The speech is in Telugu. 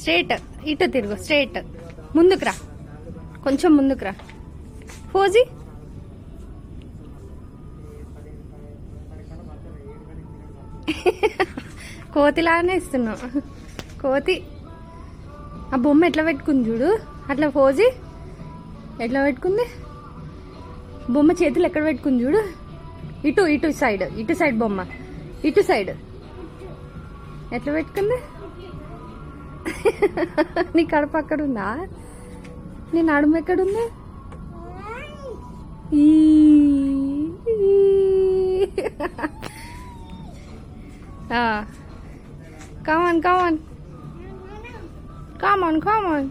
స్ట్రేట్ ఇటు తిరుగు, స్ట్రేట్ ముందుకు రా, కొంచెం ముందుకు రా. ఫోజీ కోతిలాగానే ఇస్తున్నావు. కోతి ఆ బొమ్మ ఎట్లా పెట్టుకుంది చూడు, అట్లా ఫోజీ ఎట్లా పెట్టుకుంది బొమ్మ, చేతులు ఎక్కడ పెట్టుకుంది చూడు. ఇటు ఇటు సైడ్, ఇటు సైడ్ బొమ్మ, ఇటు సైడ్ ఎట్లా పెట్టుకుంది. నీ కడుపు అక్కడ ఉందా, నీ నడుము ఎక్కడుంది. Come on, come on. Come on, come on.